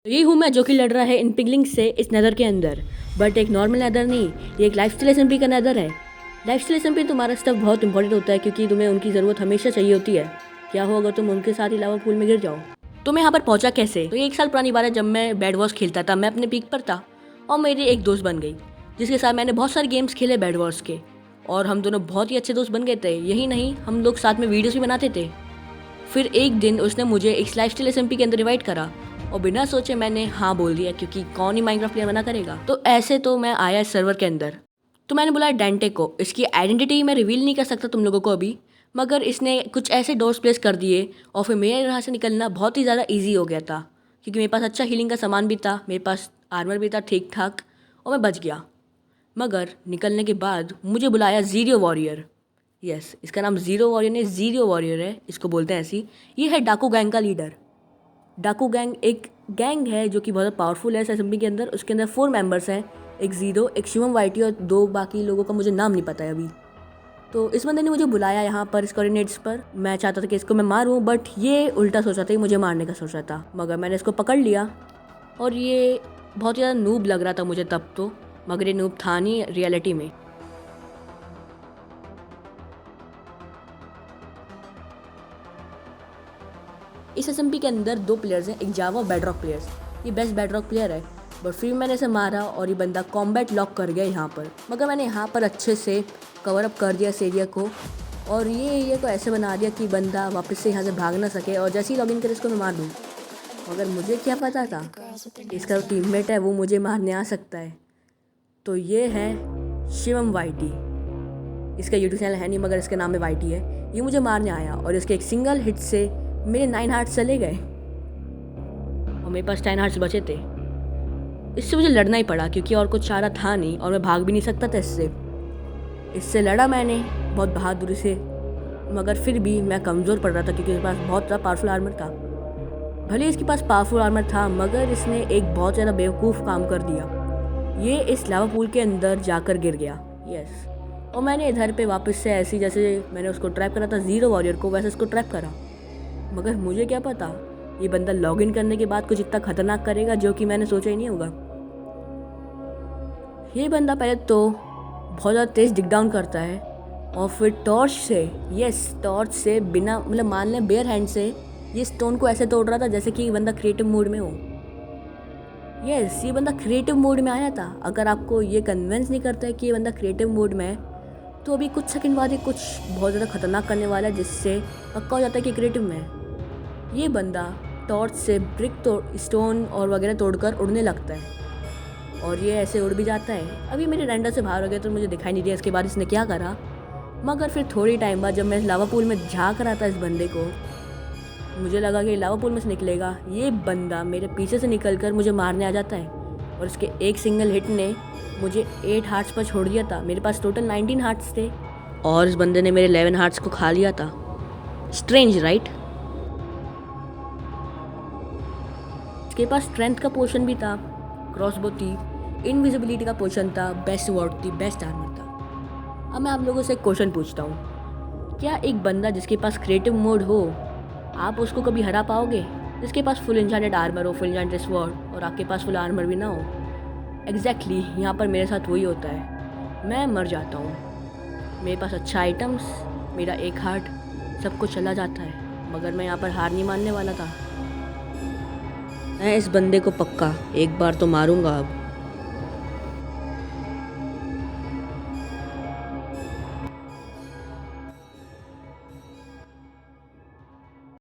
यही हूँ मैं जो कि लड़ रहा है इन पिगलिंग्स से इस नेदर के अंदर। बट एक नॉर्मल नेदर नहीं, ये एक लाइफ स्टाइल एसएमपी का नेदर है। लाइफ स्टाइल एसएमपी तुम्हारा स्टफ बहुत इंपॉर्टेंट होता है क्योंकि तुम्हें उनकी ज़रूरत हमेशा चाहिए होती है। क्या हो अगर तुम उनके साथ ही लावा पूल में गिर जाओ। तो मैं यहाँ पर पहुँचा कैसे? तो ये 1 साल पुरानी बात है जब मैं बैड वॉर्स खेलता था। मैं अपने पीक पर था और मेरी एक दोस्त बन गई जिसके साथ मैंने बहुत सारे गेम्स खेले बैड वॉर्स के, और हम दोनों बहुत ही अच्छे दोस्त बन गए थे। यही नहीं, हम लोग साथ में वीडियोस भी बनाते थे। फिर एक दिन उसने मुझे एक लाइफ स्टाइल एसएमपी के अंदर इनवाइट करा और बिना सोचे मैंने हाँ बोल दिया क्योंकि कौन ही माइनक्राफ्ट प्लेयर मना करेगा। तो ऐसे तो मैं आया इस सर्वर के अंदर। तो मैंने बुलाया डेंटे को। इसकी आइडेंटिटी मैं रिवील नहीं कर सकता तुम लोगों को अभी, मगर इसने कुछ ऐसे डोर्स प्लेस कर दिए और फिर मेरे यहाँ से निकलना बहुत ही ज़्यादा ईजी हो गया था क्योंकि मेरे पास अच्छा हीलिंग का सामान भी था, मेरे पास आर्मर भी था ठीक ठाक, और मैं बच गया। मगर निकलने के बाद मुझे बुलाया ज़ीरो वॉरियर। यस, इसका नाम ज़ीरो वॉरियर नहीं, ज़ीरो वॉरियर है, इसको बोलते हैं ऐसी। ये है डाकू गैंग का लीडर। डाकू गैंग एक गैंग है जो कि बहुत पावरफुल है एसएमपी के अंदर। उसके अंदर 4 मेंबर्स हैं, एक ज़ीरो, एक शिवम वाइटी और 2 बाकी लोगों का मुझे नाम नहीं पता है अभी। तो इस बंदे ने मुझे बुलाया यहाँ पर इस कोऑर्डिनेट्स पर। मैं चाहता था कि इसको मैं मारूं, बट ये उल्टा सोचा था, ये मुझे मारने का सोचा था। मगर मैंने इसको पकड़ लिया और ये बहुत ज़्यादा नूब लग रहा था मुझे तब तो, मगर ये नूब था नहीं रियलिटी में। इस एसएमपी के अंदर 2 प्लेयर्स हैं, एक जावा और बेडरॉक प्लेयर्स। ये बेस्ट बेडरॉक प्लेयर है, बट फिर मैंने इसे मारा और ये बंदा कॉम्बैट लॉक कर गया यहाँ पर। मगर मैंने यहाँ पर अच्छे से कवर अप कर दिया इस एरिया को, और ये एरिया को ऐसे बना दिया कि बंदा वापस से यहाँ से भाग ना सके, और जैसे ही लॉगिन करे इसको मैं मार दूँ। मगर मुझे क्या पता था इसका टीममेट है वो मुझे मारने आ सकता है। तो ये है शिवम वाइटी। इसका यूट्यूब चैनल है नहीं मगर इसका नाम में वाइटी है। ये मुझे मारने आया और इसके एक सिंगल हिट से मेरे 9 हार्ट्स चले गए और मेरे पास 10 हार्ट्स बचे थे। इससे मुझे लड़ना ही पड़ा क्योंकि और कुछ चारा था नहीं और मैं भाग भी नहीं सकता था इससे लड़ा मैंने बहुत बहादुरी से। मगर फिर भी मैं कमज़ोर पड़ रहा था क्योंकि इसके पास बहुत ज़्यादा पावरफुल आर्मर था। भले इसके पास पावरफुल आर्मर था मगर इसने एक बहुत ज़्यादा बेवकूफ़ काम कर दिया। ये इस लावा पूल के अंदर जाकर गिर गया। यस, और मैंने इधर पे वापस से ऐसी जैसे मैंने उसको ट्रैप करा था ज़ीरो वॉरियर को, वैसे उसको ट्रैप करा। मगर मुझे क्या पता ये बंदा लॉगिन करने के बाद कुछ इतना खतरनाक करेगा जो कि मैंने सोचा ही नहीं होगा। ये बंदा पहले तो बहुत ज़्यादा तेज़ डिग डाउन करता है और फिर टॉर्च से, यस टॉर्च से बिना मतलब मान लें बेयर हैंड से ये स्टोन को ऐसे तोड़ रहा था जैसे कि ये बंदा क्रिएटिव मोड में हो। यस, ये बंदा क्रिएटिव मोड में आया था। अगर आपको ये कन्विंस नहीं करता है कि ये बंदा क्रिएटिव मोड में है तो अभी कुछ सेकंड बाद ही कुछ बहुत ज़्यादा खतरनाक करने वाला है जिससे पक्का हो जाता है कि क्रिएटिव में है। ये बंदा टॉर्च से ब्रिक स्टोन और वगैरह तोड़कर उड़ने लगता है और ये ऐसे उड़ भी जाता है। अभी मेरे रेंडर से बाहर हो गया तो मुझे दिखाई नहीं दिया इसके बाद इसने क्या करा। मगर फिर थोड़ी टाइम बाद जब मैं लावा पूल में झाँक रहा था इस बंदे को, मुझे लगा कि लावा पूल में से निकलेगा। ये बंदा मेरे पीछे से निकलकर मुझे मारने आ जाता है और इसके एक सिंगल हिट ने मुझे 8 हार्ट्स पर छोड़ दिया था। मेरे पास टोटल 19 हार्ट्स थे और इस बंदे ने मेरे 11 हार्ट्स को खा लिया था। Strange right? इसके पास स्ट्रेंथ का पोर्शन भी था, क्रॉसबो थी, इनविजिबिलिटी का पोर्शन था, बेस्ट वॉर्ड थी, बेस्ट आर्मर था। अब मैं आप लोगों से एक क्वेश्चन पूछता हूँ, क्या एक बंदा जिसके पास क्रिएटिव मोड हो आप उसको कभी हरा पाओगे? जिसके पास फुल इंचांटेड आर्मर हो, फुल इंचांटेड स्वॉर्ड, और आपके पास फुल आर्मर भी ना हो। एग्जैक्टली यहाँ पर मेरे साथ वही होता है। मैं मर जाता हूँ, मेरे पास अच्छा आइटम्स, मेरा 1 हार्ट, सब कुछ चला जाता है, मगर मैं यहाँ पर हार नहीं मानने वाला था। मैं इस बंदे को पक्का एक बार तो मारूंगा अब।